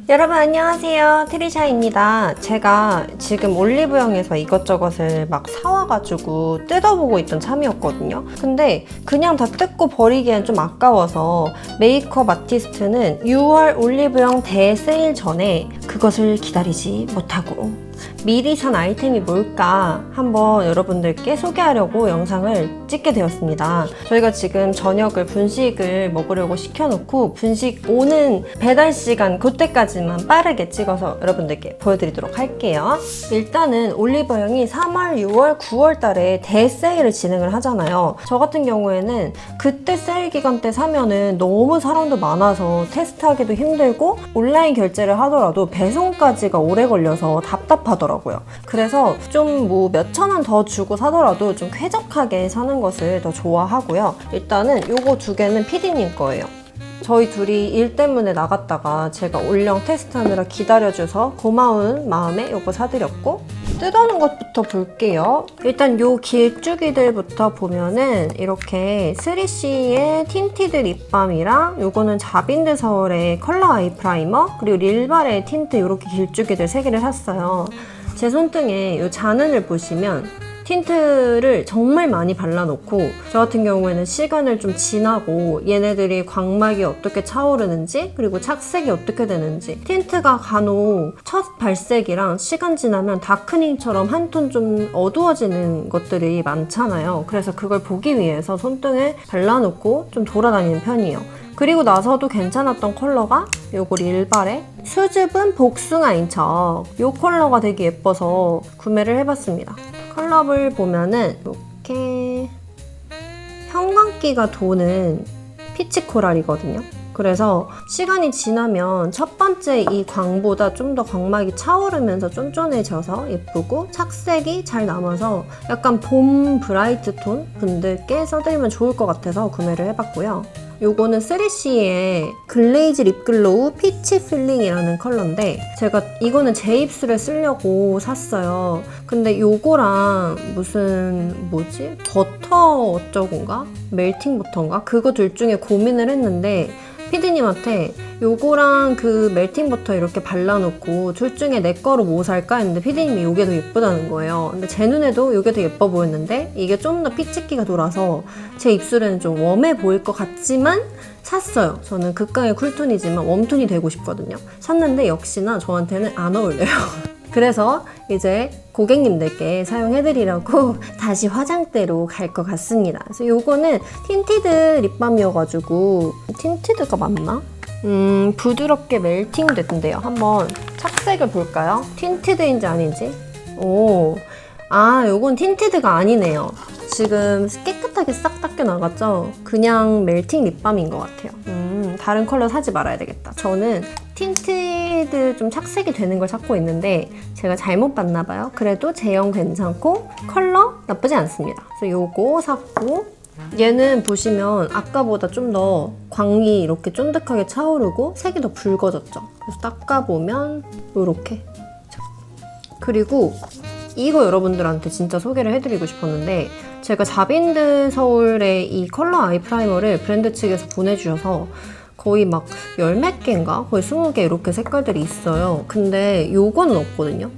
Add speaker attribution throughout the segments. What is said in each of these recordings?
Speaker 1: 여러분 안녕하세요, 트리샤입니다. 제가 지금 올리브영에서 이것저것을 막 사와가지고 뜯어보고 있던 참이었거든요. 근데 그냥 다 뜯고 버리기엔 좀 아까워서 메이크업 아티스트는 6월 올리브영 대세일 전에 그것을 기다리지 못하고 미리 산 아이템이 뭘까 한번 여러분들께 소개하려고 영상을 찍게 되었습니다. 저희가 지금 저녁을 분식을 먹으려고 시켜놓고 분식 오는 배달 시간 그때까지만 빠르게 찍어서 여러분들께 보여드리도록 할게요. 일단은 올리브영이 3월, 6월, 9월 달에 대세일을 진행을 하잖아요. 저 같은 경우에는 그때 세일 기간 때 사면은 너무 사람도 많아서 테스트하기도 힘들고 온라인 결제를 하더라도 배송까지가 오래 걸려서 답답하더라고요. 그래서 좀 뭐 몇천 원 더 주고 사더라도 좀 쾌적하게 사는 것을 더 좋아하고요. 일단은 요거 두 개는 PD님 거예요. 저희 둘이 일 때문에 나갔다가 제가 올영 테스트하느라 기다려줘서 고마운 마음에 요거 사드렸고, 뜯어놓은 것부터 볼게요. 일단 요 길쭉이들부터 보면은 이렇게 3CE의 틴티드 립밤이랑 요거는 자빈드 서울의 컬러 아이 프라이머, 그리고 릴발의 틴트 이렇게 길쭉이들 3개를 샀어요. 제 손등에 요 잔흔을 보시면 틴트를 정말 많이 발라놓고, 저 같은 경우에는 시간을 좀 지나고 얘네들이 광막이 어떻게 차오르는지 그리고 착색이 어떻게 되는지, 틴트가 간혹 첫 발색이랑 시간 지나면 다크닝처럼 한 톤 좀 어두워지는 것들이 많잖아요. 그래서 그걸 보기 위해서 손등에 발라놓고 좀 돌아다니는 편이에요. 그리고 나서도 괜찮았던 컬러가 요거 릴발의 수줍은 복숭아인 척, 요 컬러가 되게 예뻐서 구매를 해봤습니다. 컬러를 보면은 이렇게 형광기가 도는 피치 코랄이거든요. 그래서 시간이 지나면 첫 번째 이 광보다 좀 더 광막이 차오르면서 쫀쫀해져서 예쁘고 착색이 잘 남아서 약간 봄 브라이트 톤 분들께 써드리면 좋을 것 같아서 구매를 해봤고요. 요거는 3CE의 글레이즈 립글로우 피치 필링이라는 컬러인데, 제가 이거는 제 입술에 쓰려고 샀어요. 근데 요거랑 무슨 뭐지? 버터 어쩌고인가? 멜팅 버터인가? 그거 둘 중에 고민을 했는데 피디님한테 요거랑 그 멜팅 버터 이렇게 발라놓고 둘 중에 내 거로 뭐 살까 했는데 피디님이 요게 더 예쁘다는 거예요. 근데 제 눈에도 요게 더 예뻐 보였는데 이게 좀 더 피치기가 돌아서 제 입술에는 좀 웜해 보일 것 같지만 샀어요. 저는 극강의 쿨톤이지만 웜톤이 되고 싶거든요. 샀는데 역시나 저한테는 안 어울려요. 그래서 이제 고객님들께 사용해드리려고 다시 화장대로 갈 것 같습니다. 그래서 요거는 틴티드 립밤이어가지고, 틴티드가 맞나? 부드럽게 멜팅 됐는데요. 한번 착색을 볼까요? 틴티드인지 아닌지? 요건 틴티드가 아니네요. 지금 깨끗하게 싹 닦여 나갔죠? 그냥 멜팅 립밤인 것 같아요. 다른 컬러 사지 말아야 되겠다. 저는 틴티드 좀 착색이 되는 걸 찾고 있는데 제가 잘못 봤나 봐요. 그래도 제형 괜찮고 컬러 나쁘지 않습니다. 그래서 요거 샀고, 얘는 보시면 아까보다 좀 더 광이 이렇게 쫀득하게 차오르고 색이 더 붉어졌죠. 그래서 닦아보면 요렇게. 그리고 이거 여러분들한테 진짜 소개를 해드리고 싶었는데, 제가 자빈드 서울의 이 컬러 아이 프라이머를 브랜드 측에서 보내주셔서 거의 막 10몇 개인가? 거의 20개 이렇게 색깔들이 있어요. 근데 요거는 없거든요.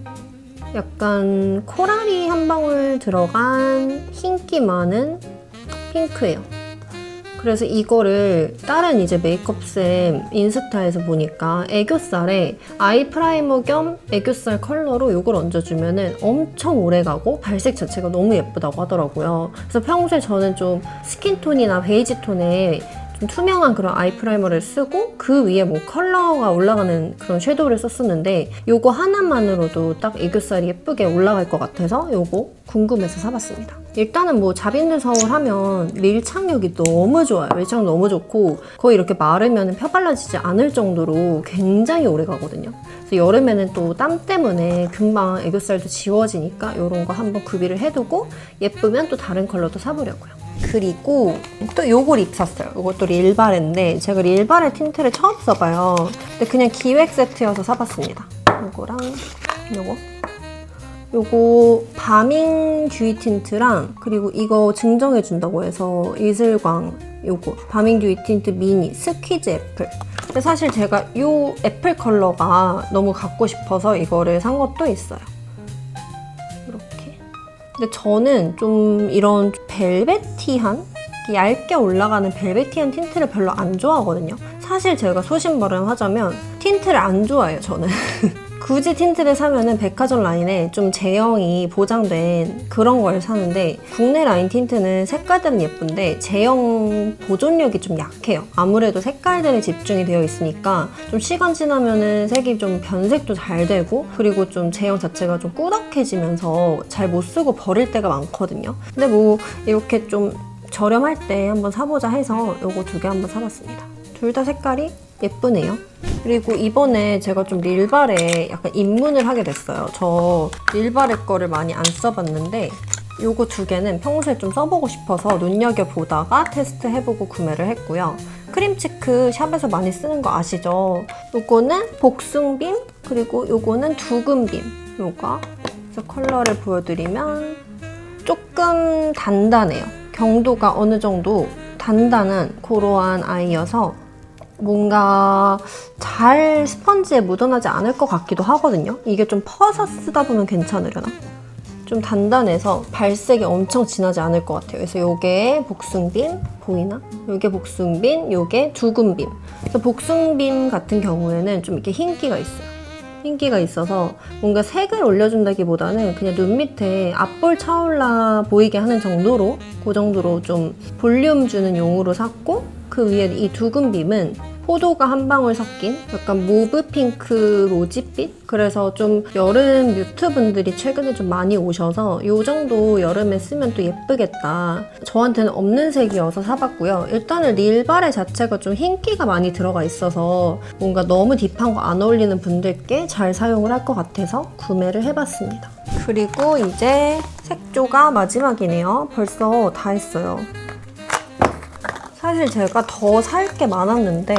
Speaker 1: 약간 코랄이 한 방울 들어간 흰기 많은 핑크예요. 그래서 이거를 다른 이제 메이크업쌤 인스타에서 보니까 애교살에 아이 프라이머 겸 애교살 컬러로 이걸 얹어주면은 엄청 오래가고 발색 자체가 너무 예쁘다고 하더라고요. 그래서 평소에 저는 좀 스킨톤이나 베이지 톤에 좀 투명한 그런 아이 프라이머를 쓰고 그 위에 뭐 컬러가 올라가는 그런 섀도우를 썼었는데, 요거 하나만으로도 딱 애교살이 예쁘게 올라갈 것 같아서 요거 궁금해서 사봤습니다. 일단은 뭐 자빈드 서울 하면 밀착력이 너무 좋아요. 밀착력 너무 좋고 거의 이렇게 마르면 펴발라지지 않을 정도로 굉장히 오래 가거든요. 그래서 여름에는 또 땀 때문에 금방 애교살도 지워지니까 이런 거 한번 구비를 해두고 예쁘면 또 다른 컬러도 사보려고요. 그리고 또 요거 립 샀어요. 이것도 릴바레인데 제가 릴바레 틴트를 처음 써봐요. 근데 그냥 기획 세트여서 사봤습니다. 요거랑 요거 바밍 듀이 틴트랑, 그리고 이거 증정해준다고 해서 이슬광 요거 바밍 듀이 틴트 미니 스퀴즈 애플 근데 사실 제가 이 애플 컬러가 너무 갖고 싶어서 이거를 산 것도 있어요. 이렇게. 근데 저는 좀 이런 벨베티한? 얇게 올라가는 벨베티한 틴트를 별로 안 좋아하거든요. 사실 제가 소신발언하자면 틴트를 안 좋아해요, 저는. 굳이 틴트를 사면은 백화점 라인에 좀 제형이 보장된 그런 걸 사는데, 국내 라인 틴트는 색깔들은 예쁜데 제형 보존력이 좀 약해요. 아무래도 색깔들에 집중이 되어 있으니까 좀 시간 지나면은 색이 좀 변색도 잘 되고, 그리고 좀 제형 자체가 좀 꾸덕해지면서 잘 못 쓰고 버릴 때가 많거든요. 근데 뭐 이렇게 좀 저렴할 때 한번 사보자 해서 요거 2개 한번 사봤습니다. 둘 다 색깔이 예쁘네요. 그리고 이번에 제가 좀 릴발에 약간 입문을 하게 됐어요. 저 릴발의 거를 많이 안 써봤는데 요거 2개는 평소에 좀 써보고 싶어서 눈여겨보다가 테스트해보고 구매를 했고요. 크림치크 샵에서 많이 쓰는 거 아시죠? 요거는 복숭빔, 그리고 요거는 두근빔. 요거 그래서 컬러를 보여드리면 조금 단단해요. 경도가 어느 정도 단단한 그러한 아이여서 뭔가 잘 스펀지에 묻어나지 않을 것 같기도 하거든요. 이게 좀 퍼서 쓰다 보면 괜찮으려나? 좀 단단해서 발색이 엄청 진하지 않을 것 같아요. 그래서 요게 복숭빔 보이나? 요게 복숭빔, 요게 두근빔. 그래서 복숭빔 같은 경우에는 좀 이렇게 흰기가 있어요. 흰기가 있어서 뭔가 색을 올려준다기보다는 그냥 눈 밑에 앞볼 차올라 보이게 하는 정도로, 그 정도로 좀 볼륨 주는 용으로 샀고, 그 위에 이 두근빔은 포도가 한 방울 섞인 약간 모브 핑크 로지빛? 그래서 좀 여름 뮤트 분들이 최근에 좀 많이 오셔서 이 정도 여름에 쓰면 또 예쁘겠다. 저한테는 없는 색이어서 사봤고요. 일단은 릴바레 자체가 좀 흰기가 많이 들어가 있어서 뭔가 너무 딥한 거 안 어울리는 분들께 잘 사용을 할 것 같아서 구매를 해봤습니다. 그리고 이제 색조가 마지막이네요. 벌써 다 했어요. 사실 제가 더 살 게 많았는데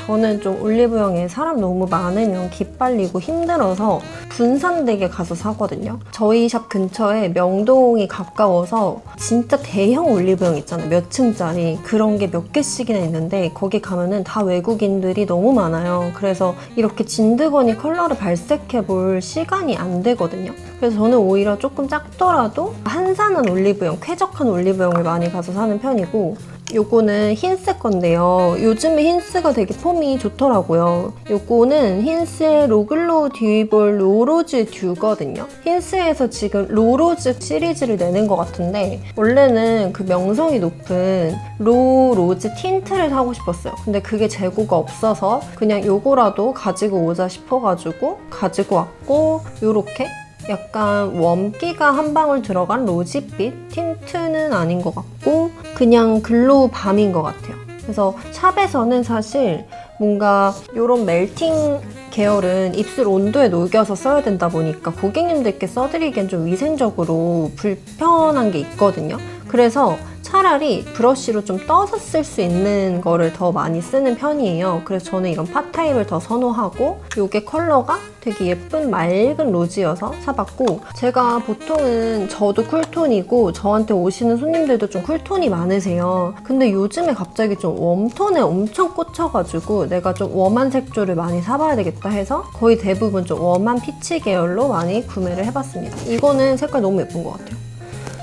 Speaker 1: 저는 좀 올리브영에 사람 너무 많으면 기빨리고 힘들어서 분산되게 가서 사거든요. 저희 샵 근처에 명동이 가까워서 진짜 대형 올리브영 있잖아요. 몇 층짜리. 그런 게 몇 개씩이나 있는데 거기 가면은 다 외국인들이 너무 많아요. 그래서 이렇게 진드거니 컬러를 발색해 볼 시간이 안 되거든요. 그래서 저는 오히려 조금 작더라도 한산한 올리브영, 쾌적한 올리브영을 많이 가서 사는 편이고, 요거는 흰스 건데요. 요즘에 흰스가 되게 폼이 좋더라고요. 요거는 흰스의 로글로 듀이볼 로로즈 듀거든요. 흰스에서 지금 로로즈 시리즈를 내는 것 같은데 원래는 그 명성이 높은 로로즈 틴트를 사고 싶었어요. 근데 그게 재고가 없어서 그냥 요거라도 가지고 오자 싶어가지고 가지고 왔고, 요렇게 약간 웜기가 한 방울 들어간 로지빛 틴트는 아닌 것 같고 그냥 글로우 밤인 것 같아요. 그래서 샵에서는 사실 뭔가 이런 멜팅 계열은 입술 온도에 녹여서 써야 된다 보니까 고객님들께 써드리기엔 좀 위생적으로 불편한 게 있거든요. 그래서 차라리 브러쉬로 좀 떠서 쓸 수 있는 거를 더 많이 쓰는 편이에요. 그래서 저는 이런 팟 타입을 더 선호하고, 이게 컬러가 되게 예쁜 맑은 로지여서 사봤고, 제가 보통은 저도 쿨톤이고 저한테 오시는 손님들도 좀 쿨톤이 많으세요. 근데 요즘에 갑자기 좀 웜톤에 엄청 꽂혀가지고 내가 좀 웜한 색조를 많이 사봐야 되겠다 해서 거의 대부분 좀 웜한 피치 계열로 많이 구매를 해봤습니다. 이거는 색깔 너무 예쁜 것 같아요.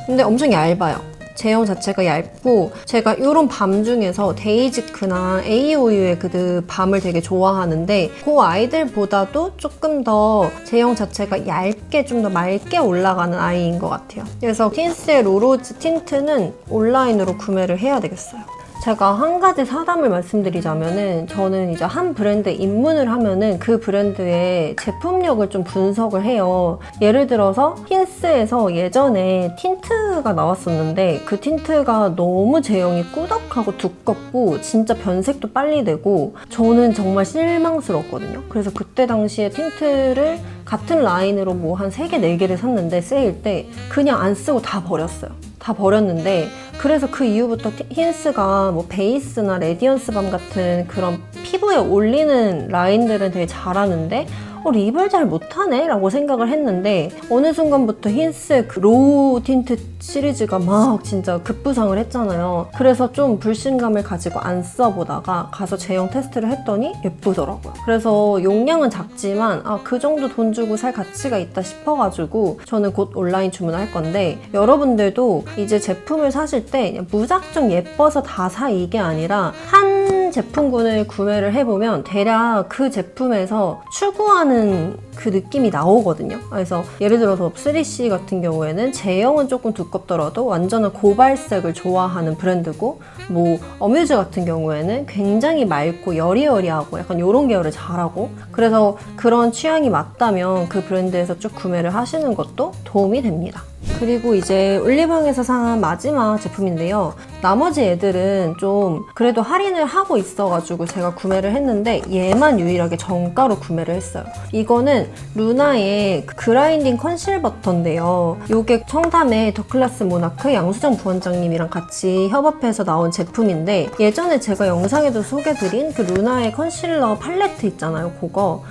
Speaker 1: 근데 엄청 얇아요. 제형 자체가 얇고, 제가 이런 밤 중에서 데이지크나 AOU의 그 밤을 되게 좋아하는데 그 아이들보다도 조금 더 제형 자체가 얇게 좀 더 맑게 올라가는 아이인 것 같아요. 그래서 틴스의 로로즈 틴트는 온라인으로 구매를 해야 되겠어요. 제가 한 가지 사담을 말씀드리자면은, 저는 이제 한 브랜드에 입문을 하면은 그 브랜드의 제품력을 좀 분석을 해요. 예를 들어서 흰스에서 예전에 틴트가 나왔었는데 그 틴트가 너무 제형이 꾸덕하고 두껍고 진짜 변색도 빨리 되고 저는 정말 실망스러웠거든요. 그래서 그때 당시에 틴트를 같은 라인으로 뭐 한 3개, 4개를 샀는데 세일 때 그냥 안 쓰고 다 버렸어요. 다 버렸는데 그래서 그 이후부터 힌스가 뭐 베이스나 레디언스 밤 같은 그런 피부에 올리는 라인들은 되게 잘하는데 립을 잘 못하네? 라고 생각을 했는데 어느 순간부터 힌스의 그 로우 틴트 시리즈가 막 진짜 급부상을 했잖아요. 그래서 좀 불신감을 가지고 안 써보다가 가서 제형 테스트를 했더니 예쁘더라고요. 그래서 용량은 작지만 그 정도 돈 주고 살 가치가 있다 싶어가지고 저는 곧 온라인 주문할 건데 여러분들도 이제 제품을 사실 때 무작정 예뻐서 다 사 이게 아니라 한 제품군을 구매를 해보면 대략 그 제품에서 추구하는 그 느낌이 나오거든요. 그래서 예를 들어서 3C 같은 경우에는 제형은 조금 두껍더라도 완전한 고발색을 좋아하는 브랜드고 뭐 어뮤즈 같은 경우에는 굉장히 맑고 여리여리하고 약간 이런 계열을 잘하고 그래서 그런 취향이 맞다면 그 브랜드에서 쭉 구매를 하시는 것도 도움이 됩니다. 그리고 이제 올리브영에서 산 마지막 제품인데요. 나머지 애들은 좀 그래도 할인을 하고 있어가지고 제가 구매를 했는데 얘만 유일하게 정가로 구매를 했어요. 이거는 루나의 그라인딩 컨실 버터인데요. 이게 청담의 더클라스 모나크 양수정 부원장님이랑 같이 협업해서 나온 제품인데 예전에 제가 영상에도 소개드린 그 루나의 컨실러 팔레트 있잖아요.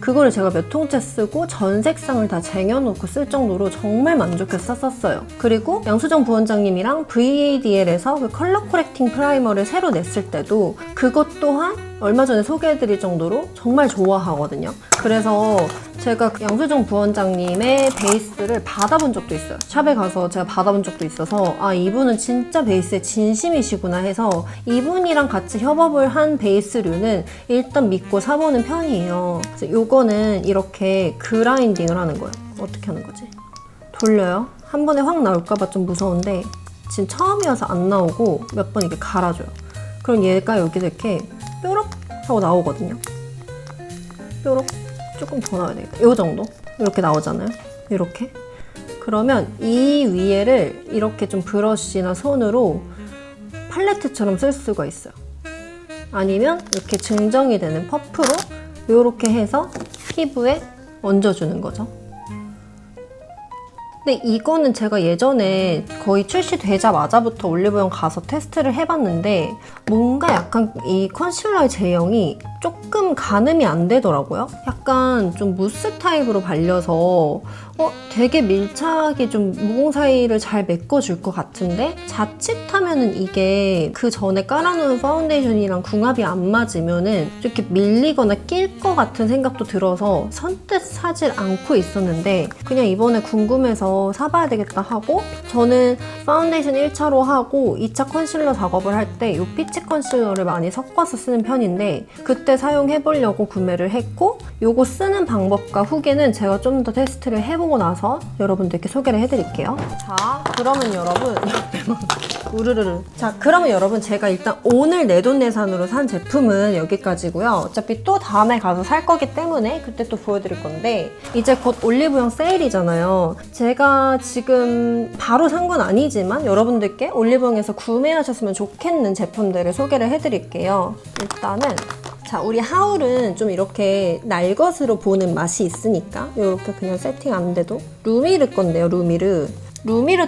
Speaker 1: 그거를 제가 몇 통째 쓰고 전 색상을 다 쟁여놓고 쓸 정도로 정말 만족해서 썼어요. 그리고 양수정 부원장님이랑 VADL에서 그 컬러 코렉팅 프라이머를 새로 냈을 때도 그것 또한 얼마 전에 소개해드릴 정도로 정말 좋아하거든요. 그래서 제가 그 양수정 부원장님의 베이스를 받아본 적도 있어요. 샵에 가서 제가 받아본 적도 있어서 이분은 진짜 베이스에 진심이시구나 해서 이분이랑 같이 협업을 한 베이스류는 일단 믿고 사보는 편이에요. 그래서 요거는 이렇게 그라인딩을 하는 거예요. 어떻게 하는 거지? 돌려요. 한 번에 확 나올까봐 좀 무서운데 지금 처음이어서 안 나오고 몇 번 이렇게 갈아줘요. 그럼 얘가 여기서 이렇게 뾰록 하고 나오거든요. 뾰록 조금 더 나와야 되겠다. 이 정도 이렇게 나오잖아요. 이렇게 그러면 이 위에를 이렇게 좀 브러쉬나 손으로 팔레트처럼 쓸 수가 있어요. 아니면 이렇게 증정이 되는 퍼프로 이렇게 해서 피부에 얹어주는 거죠. 근데 이거는 제가 예전에 거의 출시되자마자부터 올리브영 가서 테스트를 해봤는데 뭔가 약간 이 컨실러의 제형이 조금 가늠이 안 되더라고요. 약간 좀 무스 타입으로 발려서 되게 밀착이 좀 모공 사이를 잘 메꿔줄 것 같은데 자칫하면은 이게 그 전에 깔아놓은 파운데이션이랑 궁합이 안 맞으면은 이렇게 밀리거나 낄 것 같은 생각도 들어서 선뜻 사질 않고 있었는데 그냥 이번에 궁금해서 사봐야 되겠다 하고 저는 파운데이션 1차로 하고 2차 컨실러 작업을 할 때 이 피치 컨실러를 많이 섞어서 쓰는 편인데 그때 사용해보려고 구매를 했고 요거 쓰는 방법과 후기는 제가 좀 더 테스트를 해보고 나서 여러분들께 소개를 해드릴게요. 자, 그러면 여러분 우르르르. 자, 그러면 여러분 제가 일단 오늘 내돈내산으로 산 제품은 여기까지고요. 어차피 또 다음에 가서 살 거기 때문에 그때 또 보여드릴 건데 이제 곧 올리브영 세일이잖아요. 제가 지금 바로 산 건 아니지만 여러분들께 올리브영에서 구매하셨으면 좋겠는 제품들을 소개를 해드릴게요. 일단은 자, 우리 하울은 좀 이렇게 날것으로 보는 맛이 있으니까 이렇게 그냥 세팅 안 돼도 루미르 건데요. 루미르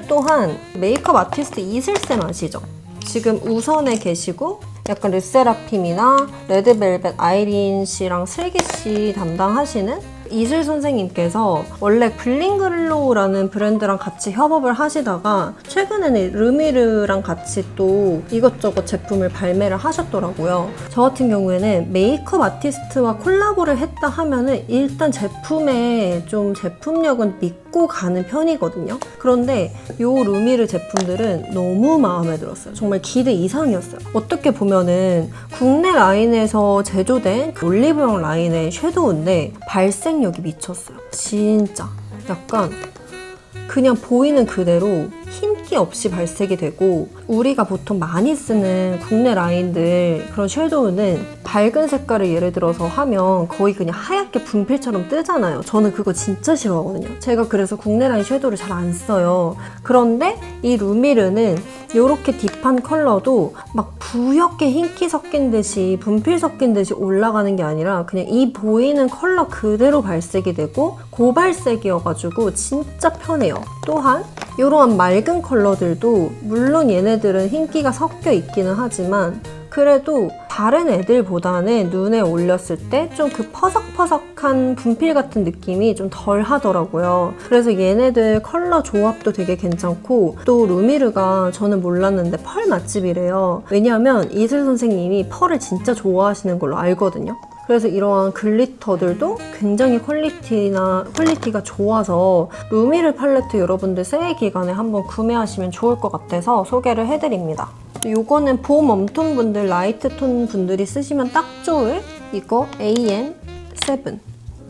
Speaker 1: 또한 메이크업 아티스트 이슬쌤 아시죠? 지금 우선에 계시고 약간 르세라핌이나 레드벨벳 아이린 씨랑 슬기 씨 담당하시는 이슬 선생님께서 원래 블링글로우라는 브랜드랑 같이 협업을 하시다가 최근에는 루미르랑 같이 또 이것저것 제품을 발매를 하셨더라고요. 저 같은 경우에는 메이크업 아티스트와 콜라보를 했다 하면은 일단 제품의 좀 제품력은 믿고 가는 편이거든요. 그런데 이 루미르 제품들은 너무 마음에 들었어요. 정말 기대 이상이었어요. 어떻게 보면은 국내 라인에서 제조된 그 올리브영 라인의 섀도우인데 발색력이 미쳤어요. 진짜 약간 그냥 보이는 그대로 흰기 없이 발색이 되고 우리가 보통 많이 쓰는 국내 라인들 그런 섀도우는 밝은 색깔을 예를 들어서 하면 거의 그냥 하얗게 분필처럼 뜨잖아요. 저는 그거 진짜 싫어하거든요. 제가 그래서 국내 라인 섀도우를 잘 안 써요. 그런데 이 루미르는 이렇게 딥한 딥한 컬러도 막 부옇게 흰기 섞인 듯이 분필 섞인 듯이 올라가는 게 아니라 그냥 이 보이는 컬러 그대로 발색이 되고 고발색이어가지고 진짜 편해요. 또한 이러한 맑은 컬러들도 물론 얘네들은 흰기가 섞여 있기는 하지만 그래도 다른 애들보다는 눈에 올렸을 때 좀 그 퍼석퍼석한 분필 같은 느낌이 좀 덜 하더라고요. 그래서 얘네들 컬러 조합도 되게 괜찮고 또 루미르가 저는 몰랐는데 펄 맛집이래요. 왜냐하면 이슬 선생님이 펄을 진짜 좋아하시는 걸로 알거든요. 그래서 이러한 글리터들도 굉장히 퀄리티가 좋아서 루미르 팔레트 여러분들 새해 기간에 한번 구매하시면 좋을 것 같아서 소개를 해드립니다. 요거는 봄 웜톤 분들, 라이트 톤 분들이 쓰시면 딱 좋을 이거 AN7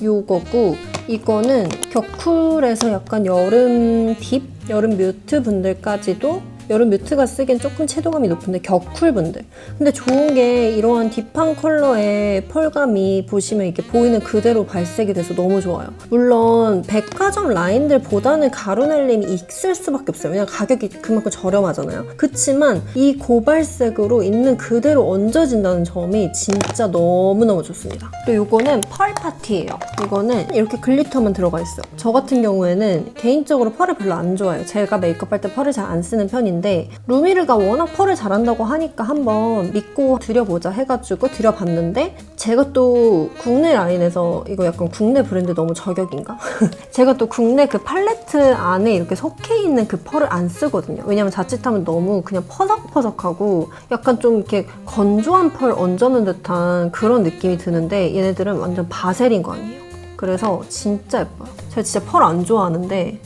Speaker 1: 요거고 이거는 격쿨에서 약간 여름 딥, 여름 뮤트 분들까지도 여름 뮤트가 쓰기엔 조금 채도감이 높은데 격쿨 분들 근데 좋은 게 이러한 딥한 컬러의 펄감이 보시면 이렇게 보이는 그대로 발색이 돼서 너무 좋아요. 물론 백화점 라인들보다는 가루날림이 있을 수밖에 없어요. 왜냐면 가격이 그만큼 저렴하잖아요. 그치만 이 고발색으로 있는 그대로 얹어진다는 점이 진짜 너무너무 좋습니다. 또 이거는 펄 파티예요. 이거는 이렇게 글리터만 들어가 있어요. 저 같은 경우에는 개인적으로 펄을 별로 안 좋아해요. 제가 메이크업 할 때 펄을 잘 안 쓰는 편인데 루미르가 워낙 펄을 잘한다고 하니까 한번 믿고 드려보자 해가지고 드려봤는데 제가 또 국내 라인에서 이거 약간 국내 브랜드 너무 저격인가? 제가 또 국내 그 팔레트 안에 이렇게 속해 있는 그 펄을 안 쓰거든요. 왜냐면 자칫하면 너무 그냥 퍼석퍼석하고 약간 좀 이렇게 건조한 펄 얹어놓은 듯한 그런 느낌이 드는데 얘네들은 완전 바셀인 거 아니에요. 그래서 진짜 예뻐요. 제가 진짜 펄 안 좋아하는데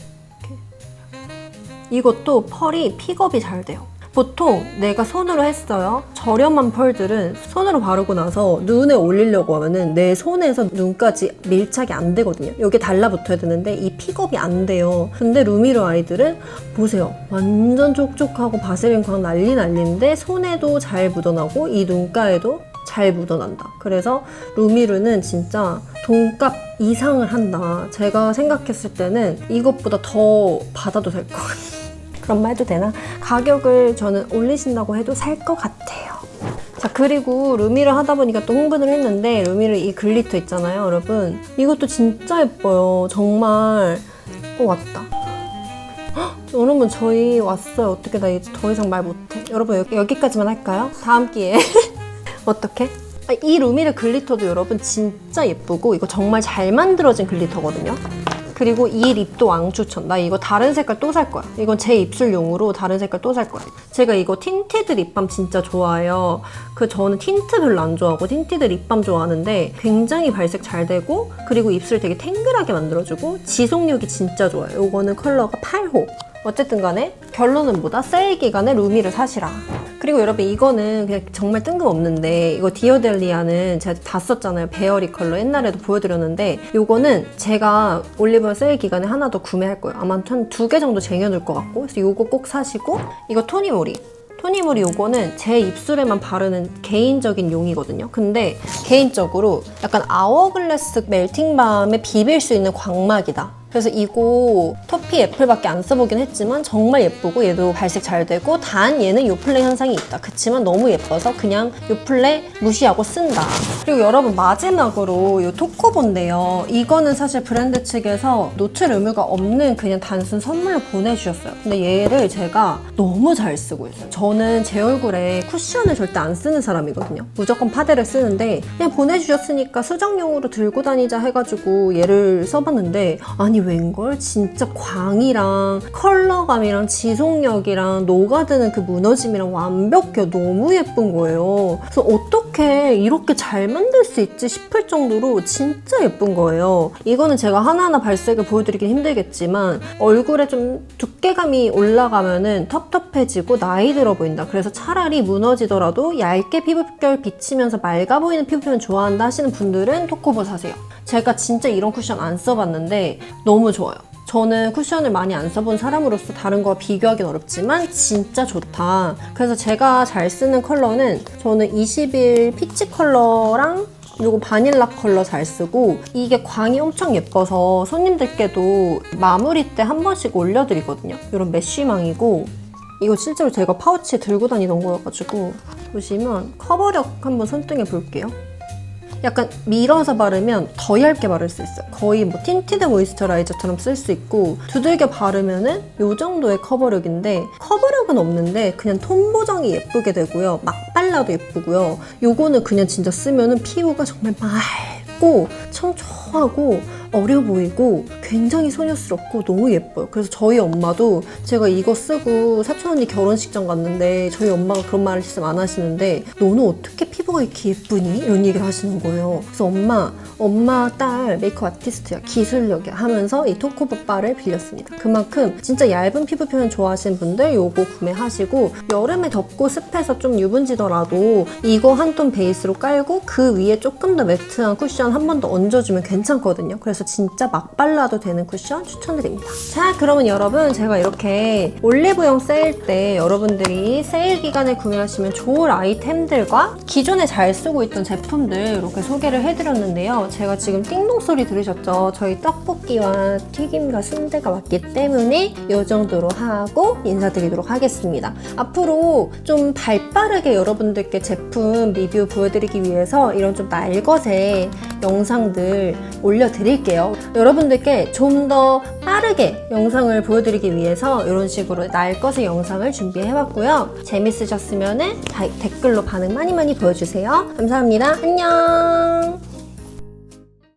Speaker 1: 이것도 펄이 픽업이 잘 돼요. 보통 내가 손으로 했어요. 저렴한 펄들은 손으로 바르고 나서 눈에 올리려고 하면은 내 손에서 눈까지 밀착이 안 되거든요. 여기 달라붙어야 되는데 이 픽업이 안 돼요. 근데 루미르 아이들은 보세요. 완전 촉촉하고 바세린 광 난리인데 손에도 잘 묻어나고 이 눈가에도 잘 묻어난다. 그래서 루미르는 진짜 돈값 이상을 한다. 제가 생각했을 때는 이것보다 더 받아도 될 것 같아요. 그런 말 해도 되나? 가격을 저는 올리신다고 해도 살 것 같아요. 자, 그리고 루미르 하다 보니까 또 흥분을 했는데 루미르 이 글리터 있잖아요, 여러분. 이것도 진짜 예뻐요. 정말. 왔다. 헉, 여러분 저희 왔어요. 어떻게 나 이제 더 이상 말 못해. 여러분 여기까지만 할까요? 다음 기회에. 어떻게? 이 루미르 글리터도 여러분 진짜 예쁘고 이거 정말 잘 만들어진 글리터거든요. 그리고 이 립도 왕추천. 나 이거 다른 색깔 또 살 거야. 이건 제 입술용으로 다른 색깔 또 살 거야. 제가 이거 틴티드 립밤 진짜 좋아해요. 저는 틴트 별로 안 좋아하고 틴티드 립밤 좋아하는데 굉장히 발색 잘 되고 그리고 입술 되게 탱글하게 만들어주고 지속력이 진짜 좋아요. 이거는 컬러가 8호. 어쨌든 간에 결론은 뭐다? 세일 기간에 루미를 사시라. 그리고 여러분 이거는 그냥 정말 뜬금없는데 이거 디어델리아는 제가 다 썼잖아요. 베어리 컬러 옛날에도 보여드렸는데 이거는 제가 올리브영 세일 기간에 하나 더 구매할 거예요. 아마 한 2개 정도 쟁여둘 것 같고 그래서 이거 꼭 사시고 이거 토니모리 요거는 제 입술에만 바르는 개인적인 용이거든요. 근데 개인적으로 약간 아워글래스 멜팅밤에 비빌 수 있는 광막이다. 그래서 이거 토피 애플밖에 안 써보긴 했지만 정말 예쁘고 얘도 발색 잘 되고 단 얘는 요플레 현상이 있다. 그치만 너무 예뻐서 그냥 요플레 무시하고 쓴다. 그리고 여러분 마지막으로 이 토코보인데요. 이거는 사실 브랜드 측에서 노출 의무가 없는 그냥 단순 선물로 보내주셨어요. 근데 얘를 제가 너무 잘 쓰고 있어요. 저는 제 얼굴에 쿠션을 절대 안 쓰는 사람이거든요. 무조건 파데를 쓰는데 그냥 보내주셨으니까 수정용으로 들고 다니자 해가지고 얘를 써봤는데 아니 웬걸? 진짜 광이랑 컬러감이랑 지속력이랑 녹아드는 그 무너짐이랑 완벽해요. 너무 예쁜 거예요. 그래서 어떻게 이렇게 잘 만들 수 있지 싶을 정도로 진짜 예쁜 거예요. 이거는 제가 하나하나 발색을 보여드리긴 힘들겠지만 얼굴에 좀 두께감이 올라가면은 텁텁해지고 나이 들어 보인다. 그래서 차라리 무너지더라도 얇게 피부결 비치면서 맑아 보이는 피부 표현 좋아한다 하시는 분들은 토코보 사세요. 제가 진짜 이런 쿠션 안 써봤는데 너무 좋아요. 저는 쿠션을 많이 안 써본 사람으로서 다른 거와 비교하기는 어렵지만 진짜 좋다. 그래서 제가 잘 쓰는 컬러는 저는 21 피치 컬러랑 그리고 바닐라 컬러 잘 쓰고 이게 광이 엄청 예뻐서 손님들께도 마무리 때 한 번씩 올려드리거든요. 이런 메쉬망이고 이거 실제로 제가 파우치에 들고 다니던 거여가지고 보시면 커버력 한번 손등에 볼게요. 약간 밀어서 바르면 더 얇게 바를 수 있어요. 거의 뭐 틴티드 모이스처라이저처럼 쓸 수 있고 두들겨 바르면은 이 정도의 커버력인데 커버력은 없는데 그냥 톤 보정이 예쁘게 되고요. 막 발라도 예쁘고요. 요거는 그냥 진짜 쓰면은 피부가 정말 맑고 청초하고 어려 보이고 굉장히 소녀스럽고 너무 예뻐요. 그래서 저희 엄마도 제가 이거 쓰고 사촌 언니 결혼식장 갔는데 저희 엄마가 그런 말씀 안 하시는데 너는 어떻게 피부가 이렇게 예쁘니? 이런 얘기를 하시는 거예요. 그래서 엄마 딸 메이크업 아티스트야, 기술력이야 하면서 이 토코버바를 빌렸습니다. 그만큼 진짜 얇은 피부 표현 좋아하시는 분들 요거 구매하시고 여름에 덥고 습해서 좀 유분지더라도 이거 한 톤 베이스로 깔고 그 위에 조금 더 매트한 쿠션 한 번 더 얹어주면 괜찮거든요. 그래서 진짜 막 발라도 되는 쿠션 추천드립니다. 자, 그러면 여러분 제가 이렇게 올리브영 세일 때 여러분들이 세일 기간에 구매하시면 좋을 아이템들과 기존에 잘 쓰고 있던 제품들 이렇게 소개를 해드렸는데요. 제가 지금 띵동 소리 들으셨죠? 저희 떡볶이와 튀김과 순대가 왔기 때문에 이 정도로 하고 인사드리도록 하겠습니다. 앞으로 좀 발빠르게 여러분들께 제품 리뷰 보여드리기 위해서 이런 좀 날것의 영상들 올려드릴게요. 여러분들께 좀 더 빠르게 영상을 보여드리기 위해서 이런 식으로 날것의 영상을 준비해봤고요. 재밌으셨으면 댓글로 반응 많이 보여주세요. 감사합니다. 안녕.